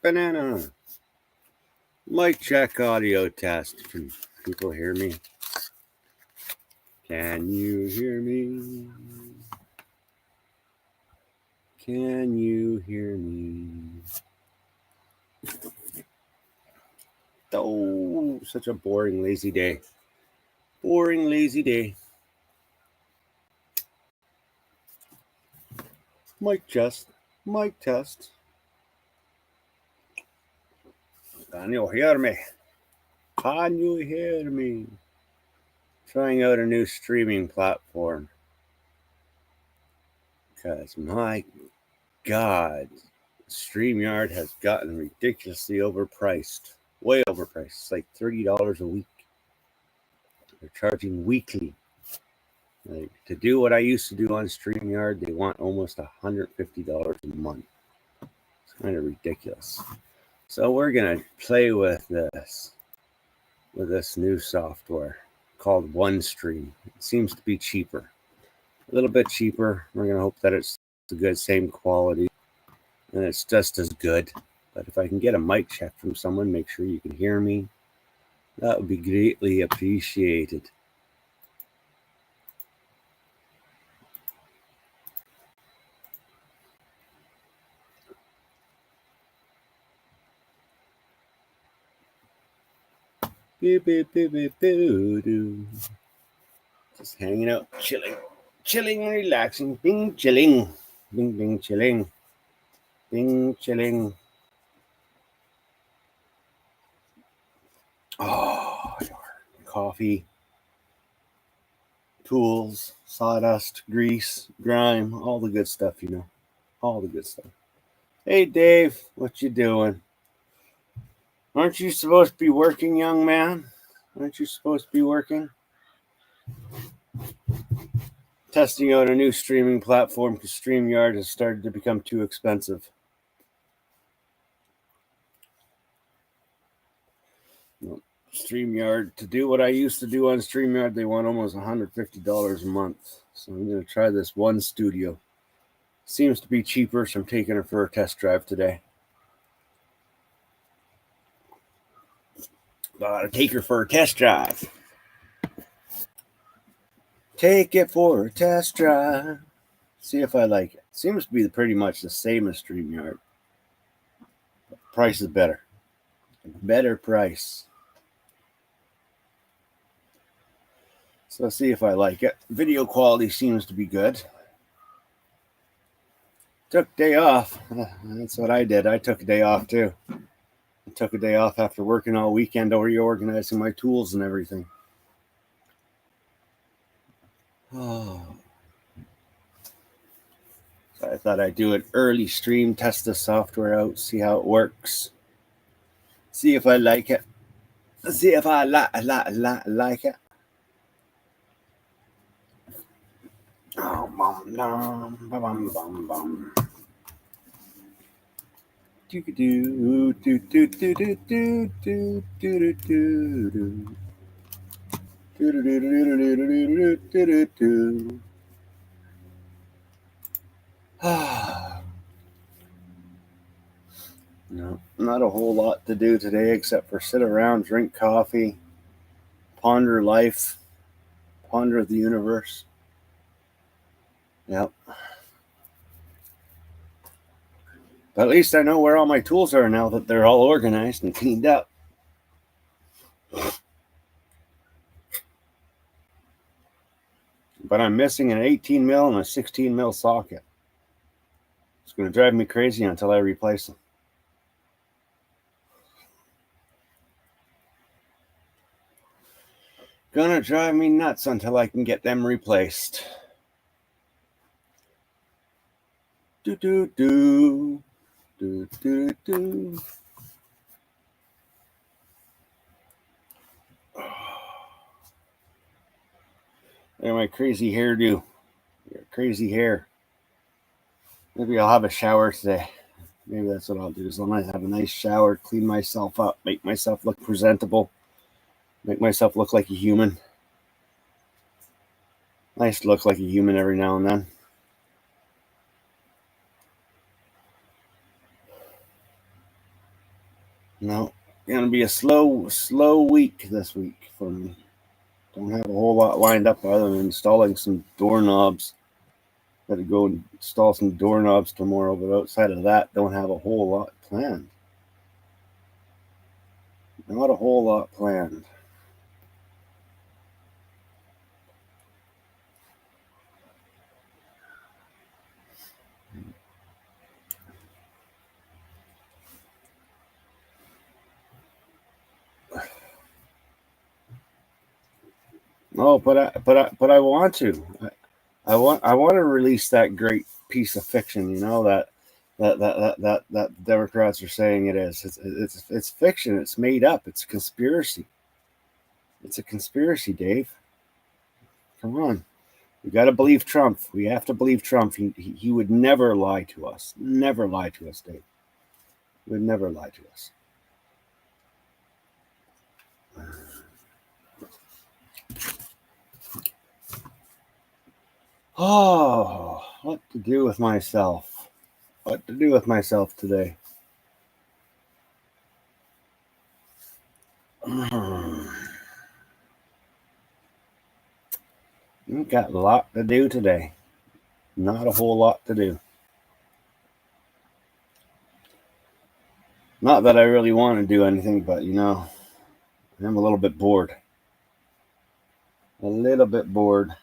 Banana. Mic check audio test. Can people hear me? Can you hear me? Can you hear me? Oh, such a boring, lazy day. Boring, lazy day. Mic test. Mic test. Can you hear me? Can you hear me? Trying out a new streaming platform. Because my God, StreamYard has gotten ridiculously overpriced. Way overpriced. It's like $30 a week. They're charging weekly. Like, to do what I used to do on StreamYard, they want almost $150 a month. It's kind of ridiculous. So we're gonna play with this new software called OneStream. It seems to be cheaper, a little bit cheaper. We're gonna hope that it's the good, same quality, and it's just as good. But if I can get a mic check from someone, make sure you can hear me. That would be greatly appreciated. Just hanging out, chilling, relaxing, bing, chilling, bing, chilling, bing, chilling. Oh, coffee, tools, sawdust, grease, grime, all the good stuff, all the good stuff. Hey, Dave, what you doing? Aren't you supposed to be working, young man? Aren't you supposed to be working? Testing out a new streaming platform because StreamYard has started to become too expensive. StreamYard, to do what I used to do on StreamYard, they want almost $150 a month. So I'm going to try this one studio. Seems to be cheaper, so I'm taking her for a test drive today. Gotta take her for a test drive. Take it for a test drive. See if I like it. Seems to be pretty much the same as StreamYard. But the price is better. Better price. So let's see if I like it. Video quality seems to be good. Took day off. That's what I did. I took a day off too. I took a day off after working all weekend, reorganizing my tools and everything. Oh. So I thought I'd do an early stream, test the software out, see how it works. See if I like it. See if I like it. Oh, bum. Do do do do do do do do do do do. No, not a whole lot to do today except for sit around, drink coffee, ponder life, ponder the universe. Yep. But at least I know where all my tools are now that they're all organized and cleaned up. But I'm missing an 18 mil and a 16 mil socket. It's going to drive me crazy until I replace them. Gonna drive me nuts until I can get them replaced. Do do do do do do. Look at my crazy hairdo. Crazy hair. Maybe I'll have a shower today. Maybe that's what I'll do. Is I'll have a nice shower, clean myself up, make myself look presentable. Make myself look like a human. Nice to look like a human every now and then. No, gonna be a slow week this week for me. Don't have a whole lot lined up other than installing some doorknobs. Gotta go and install some doorknobs tomorrow, but outside of that, don't have a whole lot planned. Not a whole lot planned. Oh, but I want to. I want to release that great piece of fiction. You know that Democrats are saying it is. It's fiction. It's made up. It's a conspiracy. It's a conspiracy, Dave. Come on. We got to believe Trump. We have to believe Trump. He would never lie to us. Never lie to us, Dave. He would never lie to us. Oh, what to do with myself? What to do with myself today? We've got a lot to do today. Not a whole lot to do. Not that I really want to do anything, but you know, I'm a little bit bored. A little bit bored.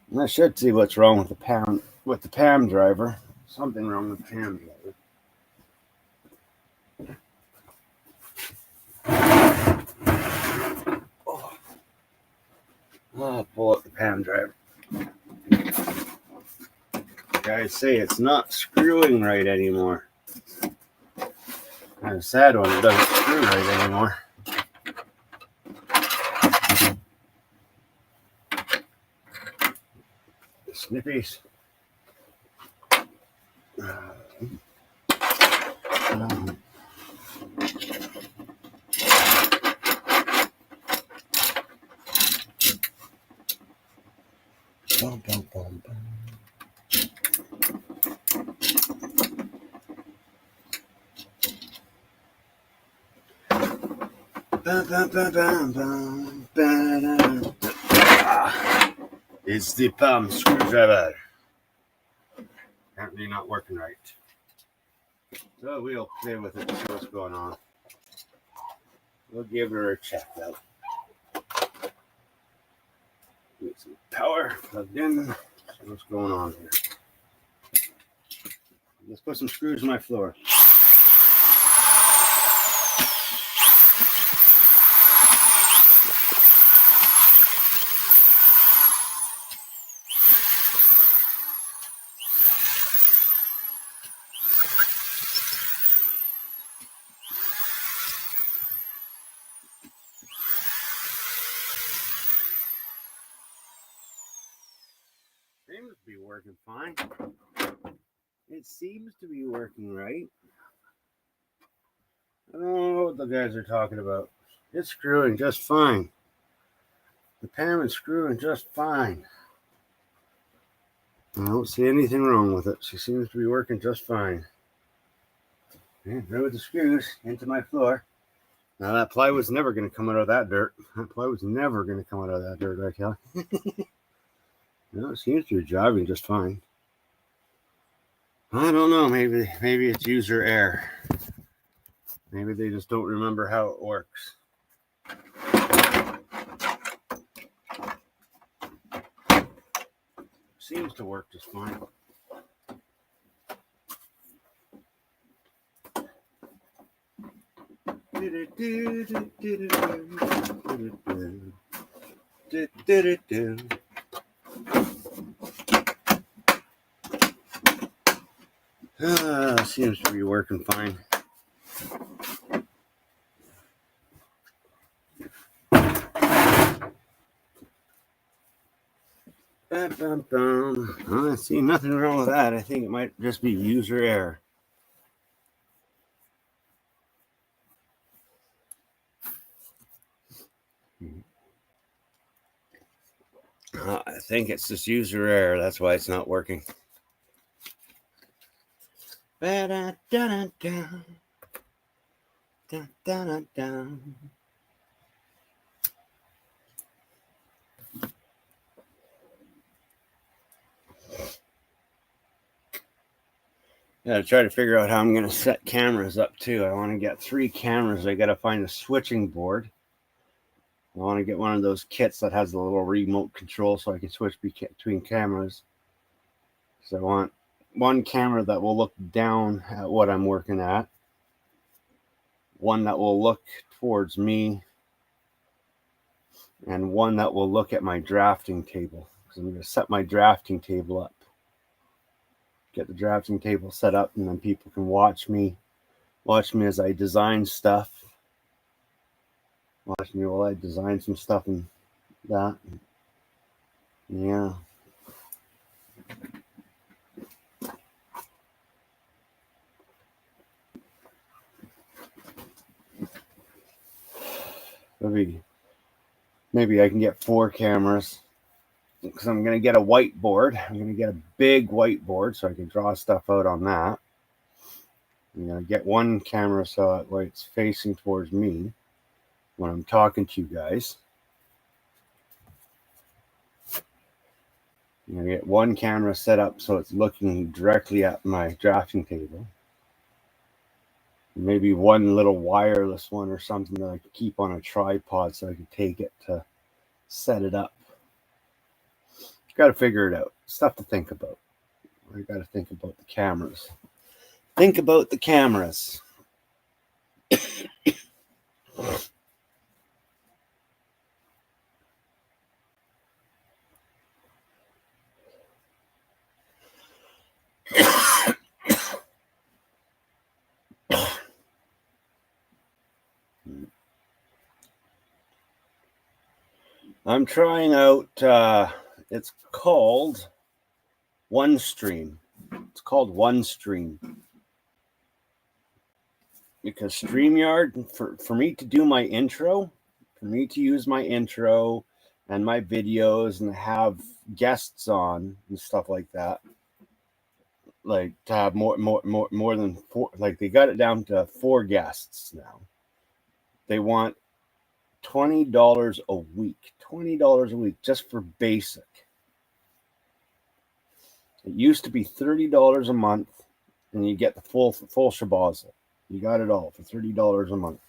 And I should see what's wrong with the Pam driver. Something wrong with the Pam driver. I'll pull up the Pam driver. Guys say it's not screwing right anymore. Kind of sad when it doesn't screw right anymore. Snippies. Bum, bum, bum, bum. It's the palm screwdriver. Apparently not working right. So we'll play with it and see what's going on. We'll give her a check out. Get some power plugged in. See what's going on here. Let's put some screws in my floor. Seems to be working fine. It seems to be working right. I don't know what the guys are talking about. It's screwing just fine. The Pam is screwing just fine. I don't see anything wrong with it. She seems to be working just fine. And through the screws into my floor. Now that plywood's never going to come out of that dirt. That plywood's never going to come out of that dirt, right, Kelly? No, it seems to be driving just fine. I don't know. Maybe it's user error. Maybe they just don't remember how it works. Seems to work just fine. Seems to be working fine. I see nothing wrong with that. I think it might just be user error. I think it's this user error. That's why it's not working. Ba-da-da-da-da. Da-da-da-da. Gotta try to figure out how I'm gonna set cameras up too. I want to get 3 cameras. I gotta find a switching board. I want to get one of those kits that has a little remote control so I can switch between cameras. So I want one camera that will look down at what I'm working at, one that will look towards me, and one that will look at my drafting table. Because I'm going to set my drafting table up. Get the drafting table set up, and then people can watch me as I design stuff. Watch me while I design some stuff and that. Yeah. Maybe I can get 4 cameras. Because I'm going to get a whiteboard. I'm going to get a big whiteboard so I can draw stuff out on that. I'm going to get one camera so that way it's facing towards me when I'm talking to you guys. I'm going to get one camera set up so it's looking directly at my drafting table. Maybe one little wireless one or something that I could keep on a tripod so I could take it to set it up. Got to figure it out. Stuff to think about. I got to think about the cameras. Think about the cameras. I'm trying out, it's called OneStream. It's called OneStream. Because StreamYard, for me to do my intro, for me to use my intro and my videos and have guests on and stuff like that, like to have more than 4, like they got it down to 4 guests now. They want $20 a week. $20 a week just for basic. It used to be $30 a month, and you get the full shabazzle. You got it all for $30 a month.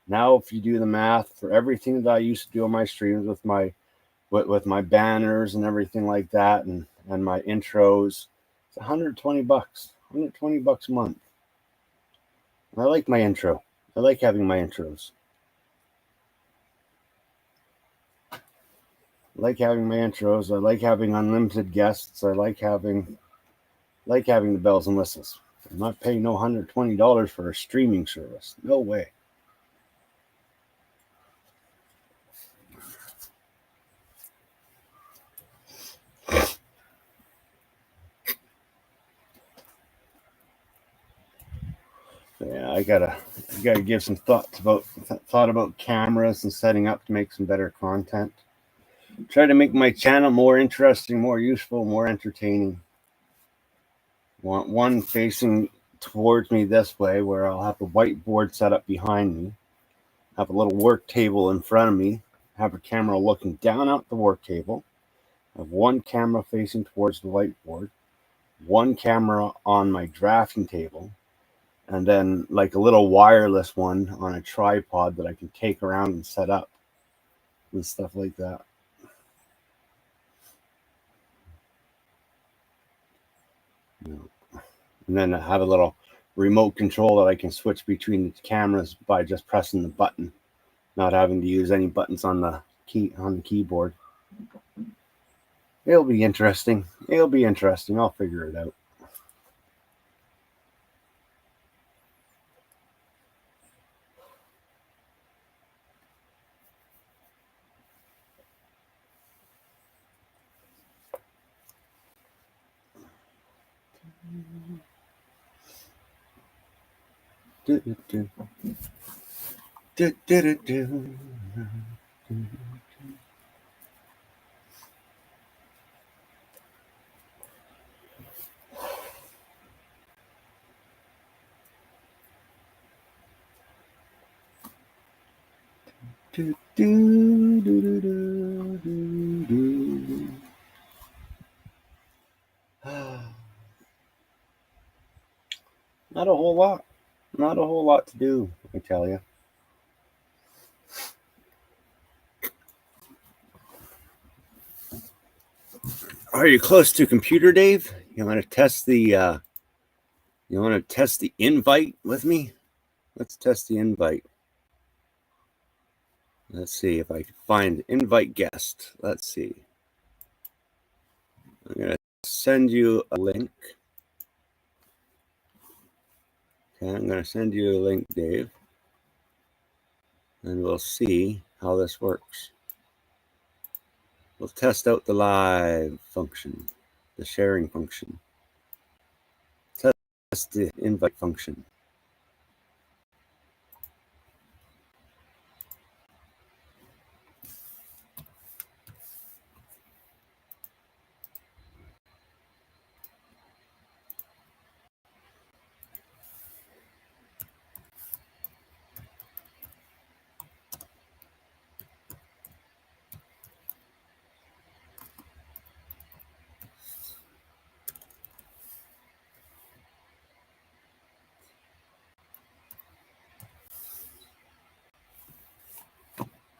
Now, if you do the math for everything that I used to do on my streams with my banners and everything like that, and my intros, it's $120. $120 a month. And I like my intro. I like having my intros. I like having unlimited guests. I like having the bells and whistles. I'm not paying no $120 for a streaming service. No way. Yeah, I gotta give some thought about cameras and setting up to make some better content. Try to make my channel more interesting, more useful, more entertaining. Want one facing towards me this way, where I'll have a whiteboard set up behind me, have a little work table in front of me, have a camera looking down at the work table, have one camera facing towards the whiteboard, one camera on my drafting table, and then like a little wireless one on a tripod that I can take around and set up and stuff like that. And then I have a little remote control that I can switch between the cameras by just pressing the button, not having to use any buttons on the keyboard. It'll be interesting. I'll figure it out. Not a whole lot. Not a whole lot to do, I tell you. Are you close to a computer, Dave? You want to test the invite with me? Let's test the invite. Let's see if I can find invite guest. Let's see. I'm going to send you a link. Okay, I'm going to send you a link, Dave. And we'll see how this works. We'll test out the live function, the sharing function. Test the invite function.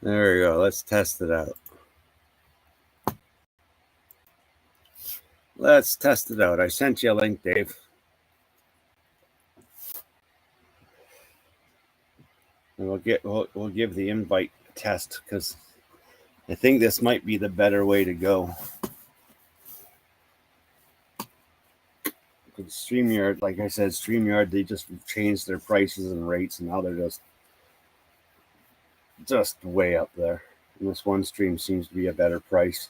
There we go. Let's test it out. Let's test it out. I sent you a link, Dave. And we'll give the invite a test because I think this might be the better way to go. Because StreamYard, like I said, StreamYard, they just changed their prices and rates, and now they're just way up there. And this OneStream seems to be a better price.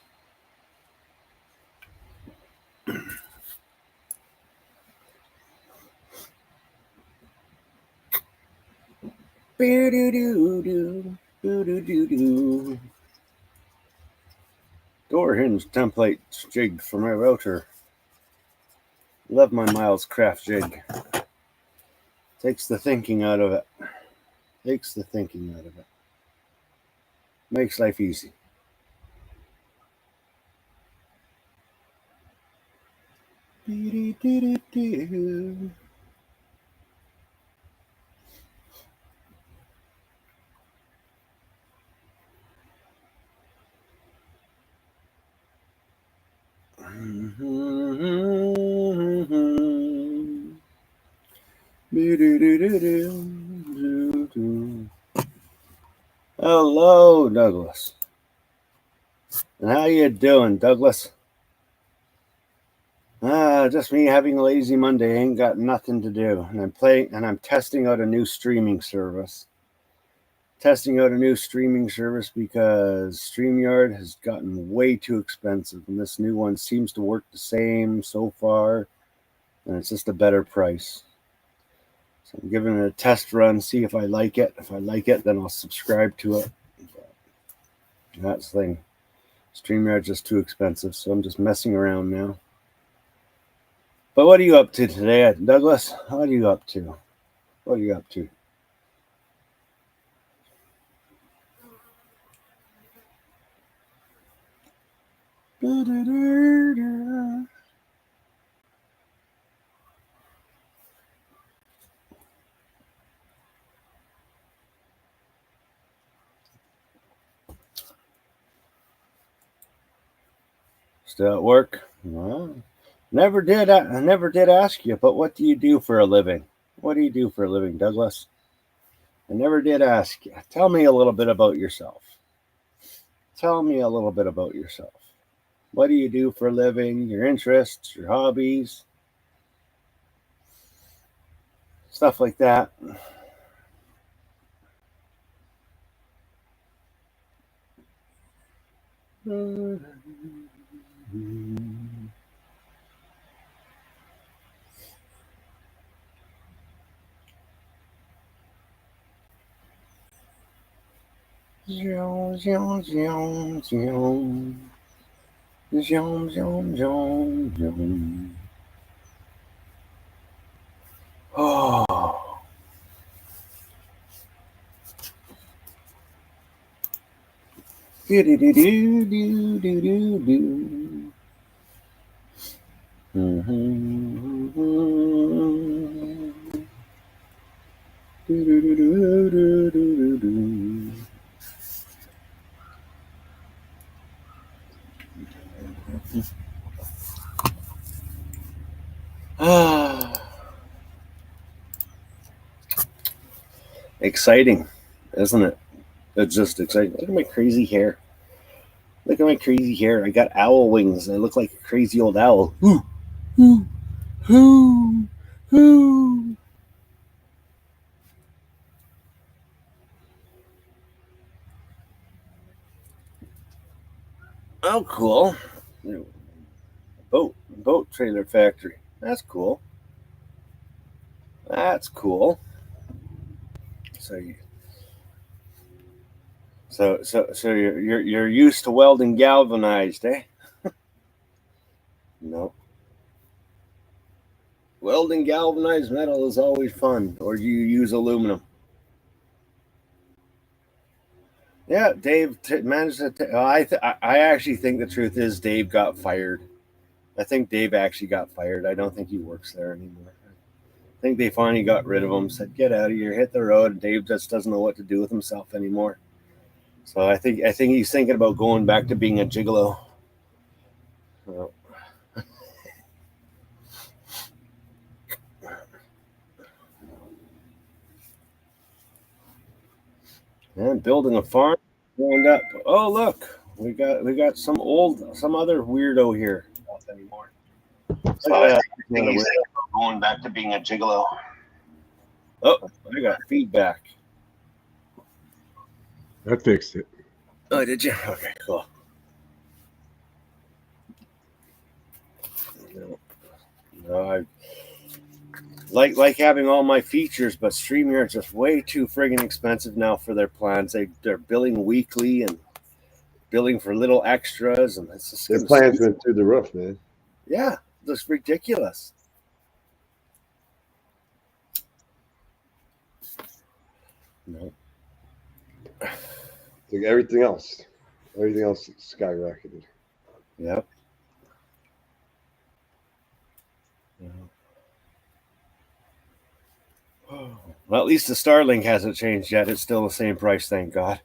Door hinge template jig for my router. Love my Miles Craft jig. Takes the thinking out of it. Takes the thinking out of it. Makes life easy. Hello, Douglas. And how you doing, Douglas? Just me having a lazy Monday. Ain't got nothing to do, and I'm testing out a new streaming service. Testing out a new streaming service because StreamYard has gotten way too expensive, and this new one seems to work the same so far, and it's just a better price. So I'm giving it a test run, see if I like it. If I like it, then I'll subscribe to it. That's the thing. StreamYard's just too expensive, so I'm just messing around now. But what are you up to today, Douglas? What are you up to? What are you up to? Still at work? Well, I never did ask you, but what do you do for a living? What do you do for a living, Douglas? I never did ask you. Tell me a little bit about yourself. Tell me a little bit about yourself. What do you do for a living? Your interests, your hobbies, stuff like that. Oh. Do do do do do do do do. Do do do do do do do. Exciting, isn't it? It's just exciting. Look at my crazy hair. Look at my crazy hair. I got owl wings. I look like a crazy old owl. Hoo, hoo, hoo, hoo. Oh, cool. Boat trailer factory. That's cool. That's cool. So you're used to welding galvanized, eh? No. Welding galvanized metal is always fun. Or do you use aluminum? Yeah, Dave managed to. I actually think the truth is Dave got fired. I think Dave actually got fired. I don't think he works there anymore. I think they finally got rid of him. Said, "Get out of here, hit the road." Dave just doesn't know what to do with himself anymore. So I think he's thinking about going back to being a gigolo. Well, and building a farm. And up. Oh look, we got some other weirdo here. Not anymore. So I think he's thinking about going back to being a gigolo. Oh, I got feedback. I fixed it. Oh, did you? Okay, cool. No, I like having all my features, but StreamYard's just way too friggin' expensive now for their plans. They're billing weekly and billing for little extras, and it's just their plans went through the roof, man. Yeah, that's ridiculous. No. Like everything else skyrocketed. Yep. Well, at least the Starlink hasn't changed yet. It's still the same price, thank God.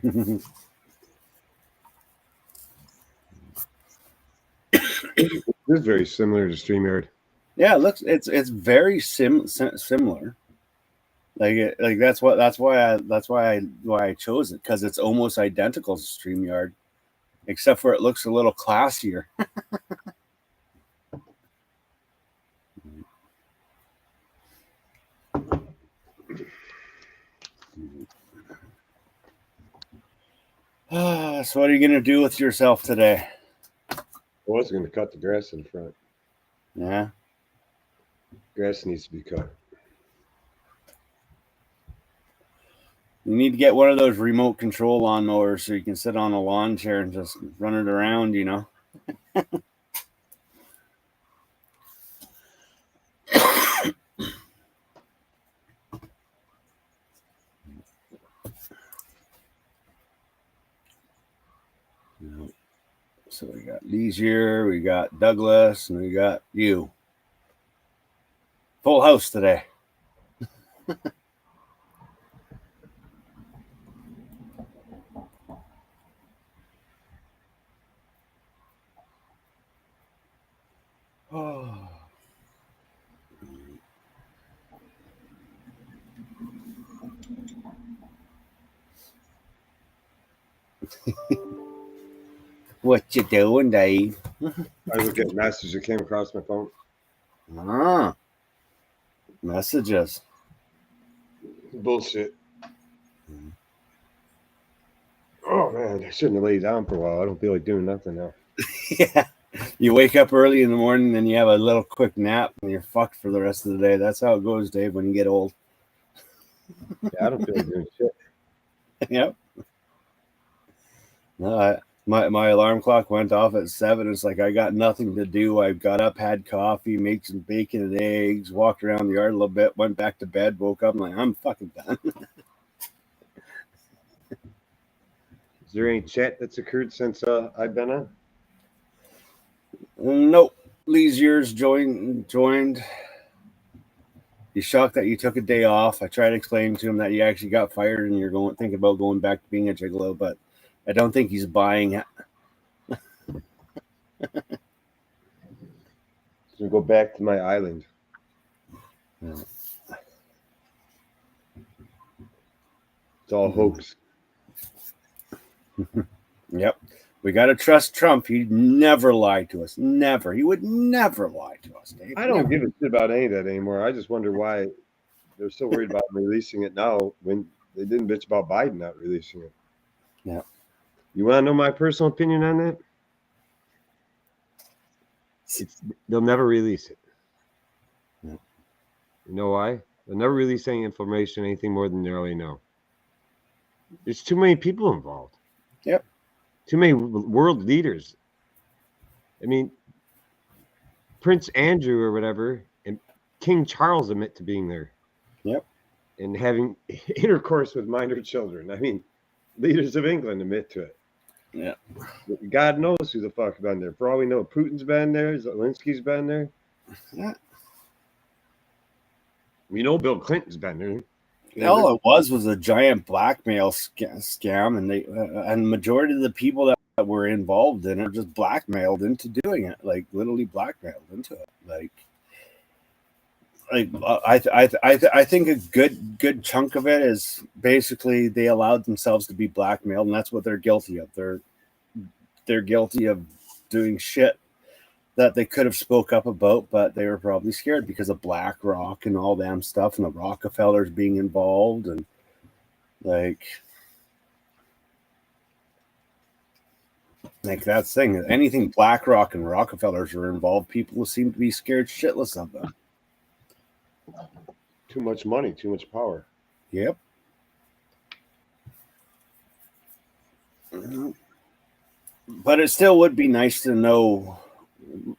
This is very similar to StreamYard. Yeah, it looks it's very similar. Like that's why I chose it, because it's almost identical to StreamYard, except for it looks a little classier. So what are you gonna do with yourself today? I was going to cut the grass in front. Yeah. Grass needs to be cut. You need to get one of those remote control lawnmowers so you can sit on a lawn chair and just run it around, you know. So we got Leisure, we got Douglas, and we got you. Full house today. Oh. What you doing, Dave? I was looking at messages that came across my phone. Ah, messages. Bullshit. Oh man, I shouldn't have laid down for a while. I don't feel like doing nothing now. Yeah. You wake up early in the morning and you have a little quick nap and you're fucked for the rest of the day. That's how it goes, Dave, when you get old. Yeah, I don't feel like doing shit. Yep. My alarm clock went off at 7. It's like I got nothing to do. I got up, had coffee, made some bacon and eggs, walked around the yard a little bit, went back to bed, woke up, I'm like, I'm fucking done. Is there any chat that's occurred since I've been on? Nope. Lee's yours joined. He's shocked that you took a day off. I tried to explain to him that you actually got fired and you're thinking about going back to being a gigolo, but I don't think he's buying it. So go back to my island. Yeah. It's all hoax. Yep. We got to trust Trump. He'd never lie to us. Never. He would never lie to us, Dave. I don't give a shit about any of that anymore. I just wonder why they're so worried about releasing it now when they didn't bitch about Biden not releasing it. Yeah. You want to know my personal opinion on that? They'll never release it. Yeah. You know why? They'll never release any information, anything more than they already know. There's too many people involved. Yep. Too many world leaders. I mean, Prince Andrew or whatever, and King Charles admit to being there. Yep. And having intercourse with minor children. I mean, leaders of England admit to it. Yeah. God knows who the fuck's been there. For all we know, Putin's been there. Zelensky's been there. Yeah. We know Bill Clinton's been there. All it was a giant blackmail scam, and and majority of the people that were involved in it just blackmailed into doing it, like literally blackmailed into it. I think a good chunk of it is basically they allowed themselves to be blackmailed, and that's what they're guilty of. They're guilty of doing shit that they could have spoke up about, but they were probably scared because of BlackRock and all them stuff, and the Rockefellers being involved, and like that's the thing. Anything BlackRock and Rockefellers are involved, people seem to be scared shitless of them. Too much money, too much power. Yep. But it still would be nice to know.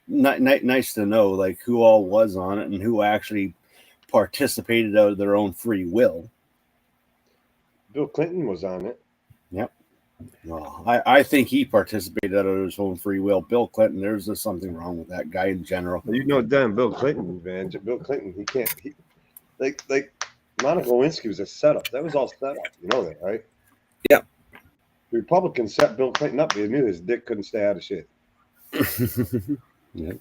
Nice to know like who all was on it and who actually participated out of their own free will. Bill Clinton was on it. Yep. Well, I think he participated out of his own free will. Bill Clinton, there's just something wrong with that guy in general. You know, damn Bill Clinton, man. Bill Clinton, he can't. Like Monica Lewinsky was a setup. That was all set up. You know that, right? Yeah. The Republicans set Bill Clinton up. They knew his dick couldn't stay out of shit. Yeah.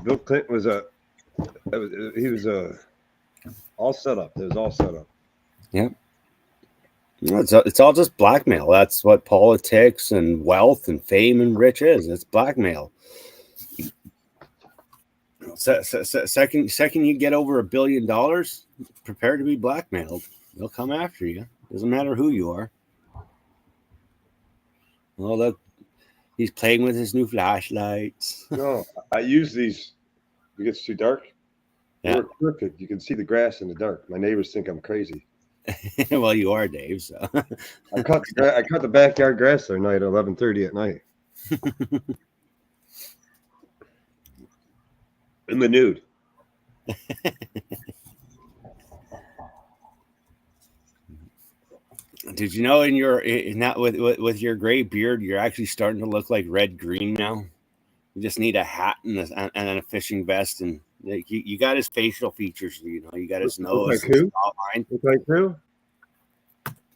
Bill Clinton was all set up. It was all set up. Yeah. It's all just blackmail. That's what politics and wealth and fame and rich is. It's blackmail. Second you get over $1 billion, prepare to be blackmailed. They'll come after you. Doesn't matter who you are. Well, look, he's playing with his new flashlights. No, I use these. It gets too dark. Yeah. They're perfect. You can see the grass in the dark. My neighbors think I'm crazy. Well, you are, Dave. So I cut the backyard grass the night at 11:30 at night. In the nude. Did you know with your gray beard, you're actually starting to look like Red Green now? You just need a hat and a fishing vest, and you got his facial features. You know, you got his nose. Like who? Look like who?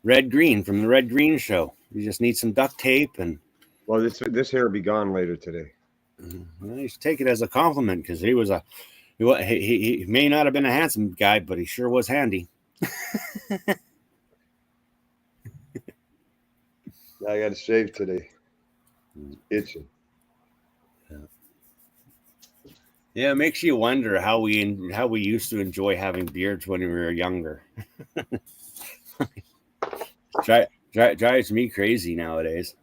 Red Green from the Red Green Show. You just need some duct tape and. Well, this hair will be gone later today. Well, you should take it as a compliment because he may not have been a handsome guy, but he sure was handy. I got to shave today. Itching. Yeah, it makes you wonder how we used to enjoy having beards when we were younger. Drives me crazy nowadays.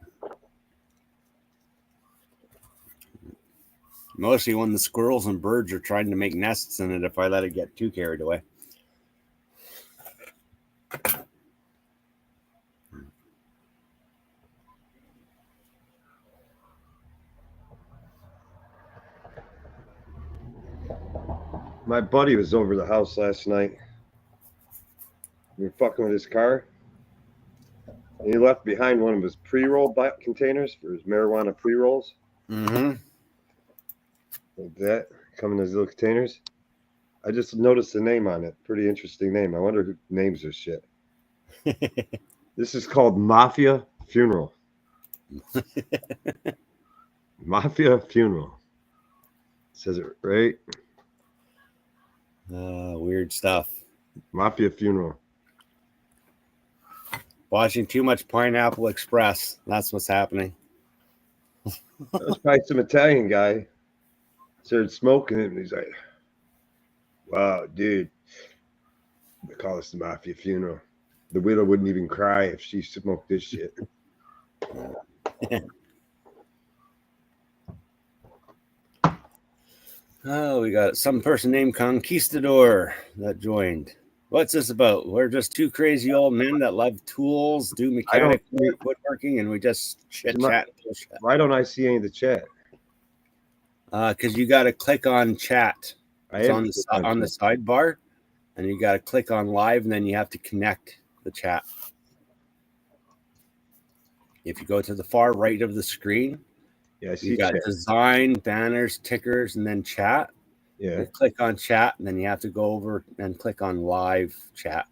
Mostly when the squirrels and birds are trying to make nests in it if I let it get too carried away. My buddy was over the house last night. We were fucking with his car. And he left behind one of his pre-roll containers for his marijuana pre-rolls. Mm-hmm. Like that, come in those little containers. I just noticed the name on it. Pretty interesting name. I wonder who names this shit. This is called Mafia Funeral. Mafia Funeral. Says it right. Weird stuff. Mafia Funeral. Watching too much Pineapple Express. That's what's happening. That was probably some Italian guy. Started smoking it, and he's like, "Wow, dude, they call this the Mafia Funeral. The widow wouldn't even cry if she smoked this shit." Oh, we got some person named Conquistador that joined. What's this about? We're just two crazy old men that love tools, do mechanic work, woodworking, and we just chit chat. Why don't I see any of the chat? Because you got to click on chat. It's on the sidebar, and you got to click on live, and then you have to connect the chat. If you go to the far right of the screen, yeah, I see you got chat. design, banners, tickers, and then chat. Yeah. You click on chat, and then you have to go over and click on live chat.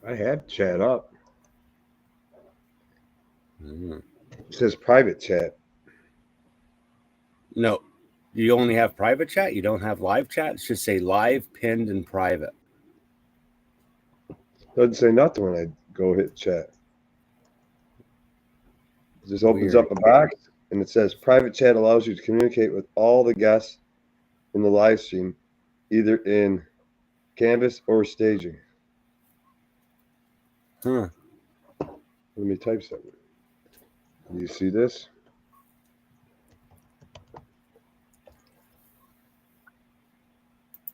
I have chat up. Mm-hmm. It says private chat. No, you only have private chat. You don't have live chat. It should say live, pinned, and private. Doesn't say nothing when I go hit chat. It just opens up a box, and it says private chat allows you to communicate with all the guests in the live stream, either in Canvas or staging. Huh. Let me type something. Do you see this?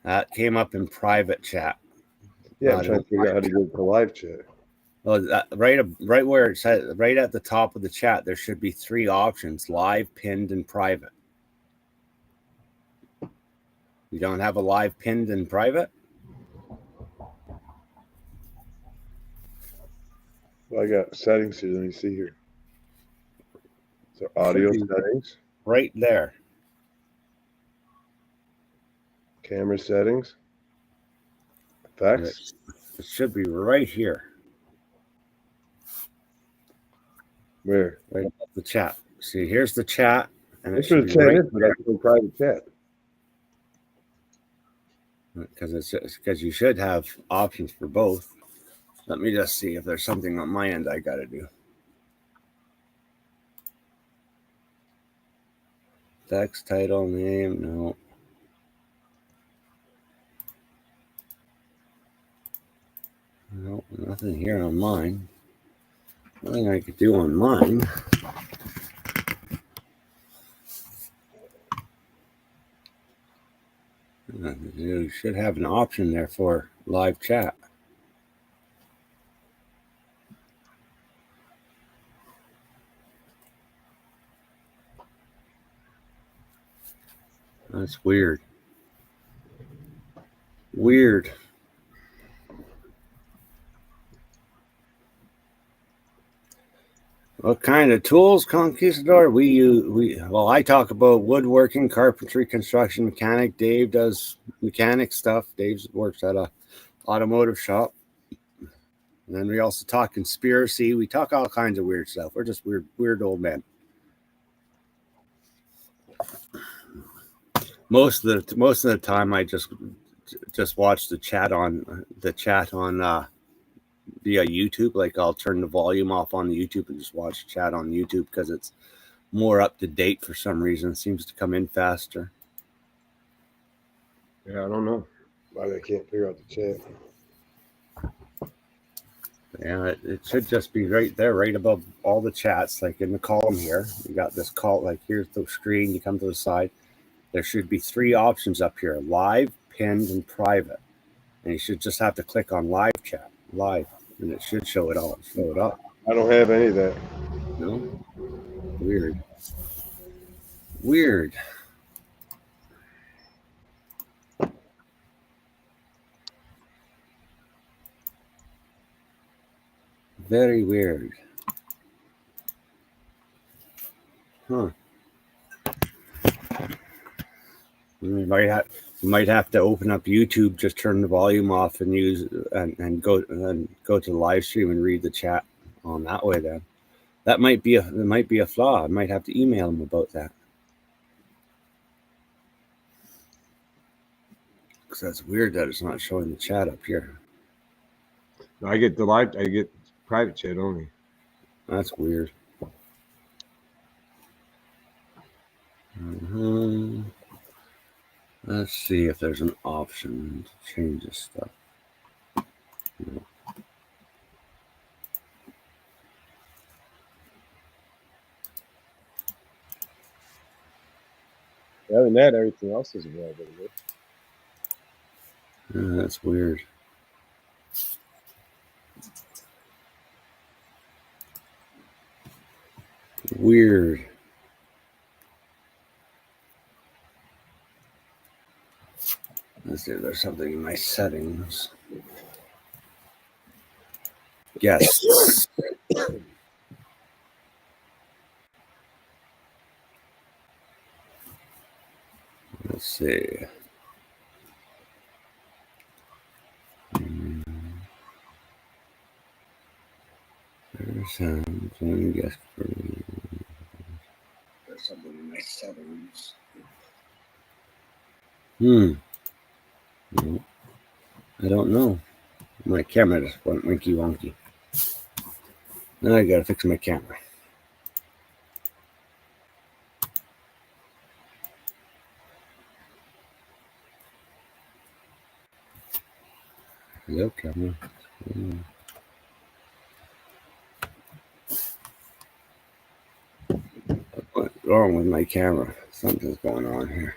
That came up in private chat. Yeah, I'm trying to figure out how to get to live chat. Well, right where it says, right at the top of the chat, there should be three options: live, pinned, and private. You don't have a live, pinned, and private? Well, I got settings here. Let me see here. So audio settings. Right there. Camera settings. Effects. It should be right here. Where? Right above the chat. See, here's the chat. And this is the chat is, but that's in private chat. Because you should have options for both. Let me just see if there's something on my end I got to do. Text, title, name, no. No, nothing here on mine. Nothing I could do on mine. You should have an option there for live chat. That's weird. Weird. What kind of tools, Conquistador? Well, I talk about woodworking, carpentry, construction, mechanic. Dave does mechanic stuff. Dave works at a automotive shop. And then we also talk conspiracy. We talk all kinds of weird stuff. We're just weird old men. Most of the time, I just watch the chat on via YouTube. Like I'll turn the volume off on the YouTube and just watch chat on YouTube because it's more up to date for some reason. It seems to come in faster. Yeah, I don't know why they can't figure out the chat. Yeah, it should just be right there, right above all the chats, like in the column here. You got this call, like here's the screen, you come to the side. There should be 3 options up here: live, pinned, and private. And you should just have to click on live chat, live, and it should show it all, show it up. I don't have any of that. No? Weird. Weird. Very weird. Huh. You might have to open up YouTube, just turn the volume off, and use and go to the live stream and read the chat on that way. Then that might be a flaw. I might have to email them about that, because that's weird that it's not showing the chat up here. I get the live. I get private chat only. That's weird. Let's see if there's an option to change this stuff. No. Other than that, everything else is available. That's weird. Weird. Let's see if there's something in my settings. Yes. Let's see. There's something in my settings. No, I don't know. My camera just went winky wonky. Now I gotta fix my camera. Hello, camera. What's wrong with my camera? Something's going on here.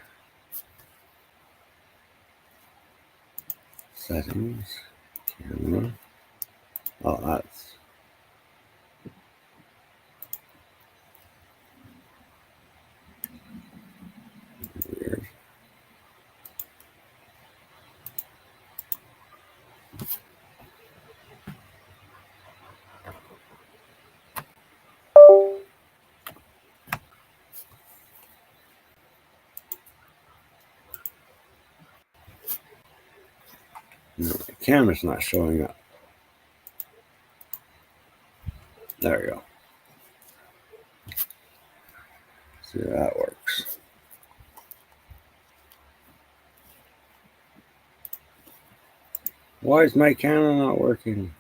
Settings, camera. Oh, that's weird. No, the camera's not showing up. There we go. See how that works. Why is my camera not working?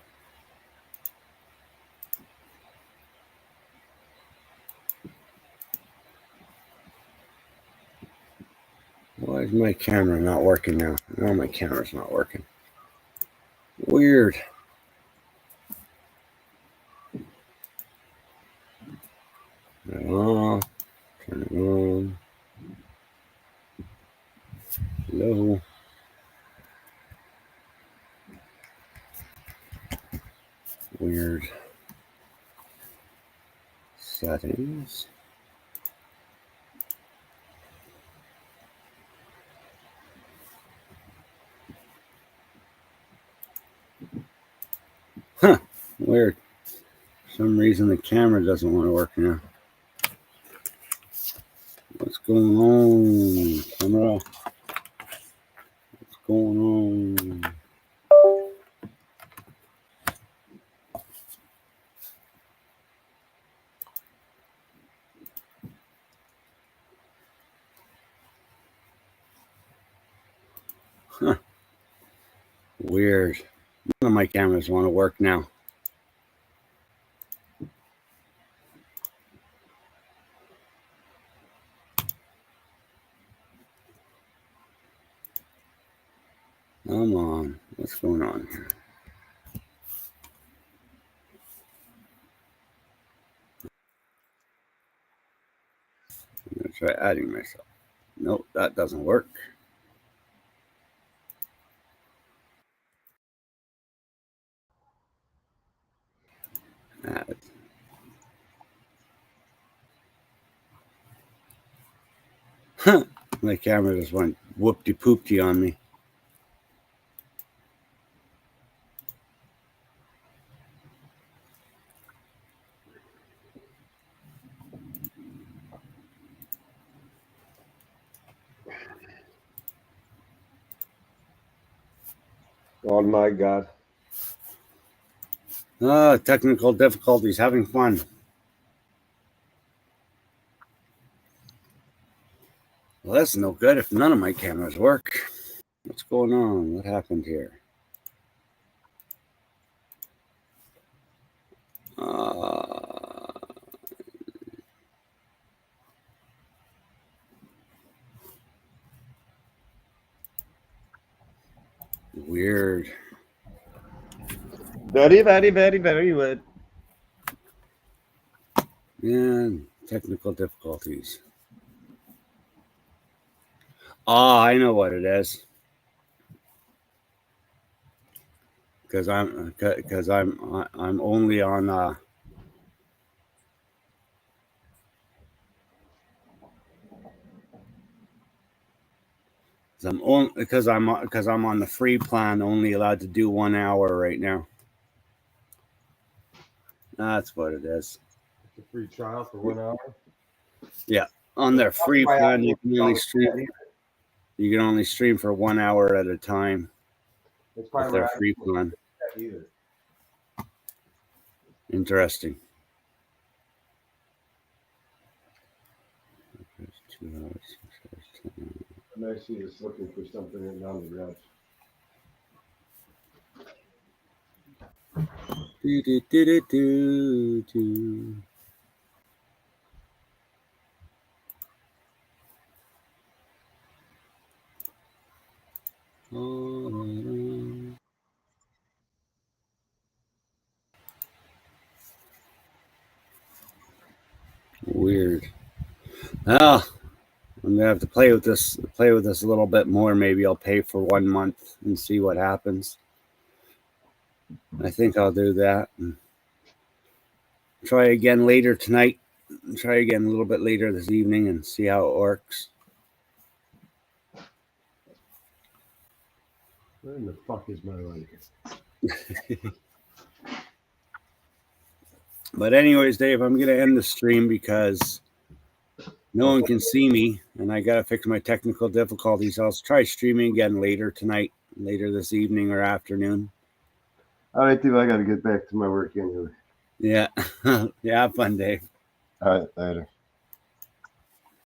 Why is my camera not working now? No, my camera's not working. Weird. Turn it off. Turn it on. Hello. Weird. Settings. Huh. Weird. For some reason the camera doesn't want to work now. What's going on? Camera. What's going on? Huh. Weird. None of my cameras want to work now. Come on. What's going on here? Try adding myself. Nope, that doesn't work. Add. My camera just went whoop-de-poop-de on me. Oh my God. Technical difficulties, having fun. Well, that's no good if none of my cameras work. What's going on? What happened here? Weird. Very, very, very, very weird. And technical difficulties. I know what it is. Because I'm only on because I'm on the free plan, only allowed to do 1 hour right now. That's what it is. It's a free trial for 1 hour. Yeah, on their free plan, you can only stream. You can only stream for 1 hour at a time. It's with their free plan. Either. Interesting. 2 hours, 6 hours, 10 hours. I'm actually just looking for something in on the garage. Do. Weird. Ah, I'm gonna have to play with this a little bit more. Maybe I'll pay for 1 month and see what happens. I think I'll do that. And try again later tonight. Try again a little bit later this evening and see how it works. Where in the fuck is my life? But anyways, Dave, I'm gonna end the stream because no one can see me, and I gotta fix my technical difficulties. I'll try streaming again later tonight, later this evening or afternoon. All right, dude. I got to get back to my work anyway. Yeah, yeah. Have fun, Dave. All right, later.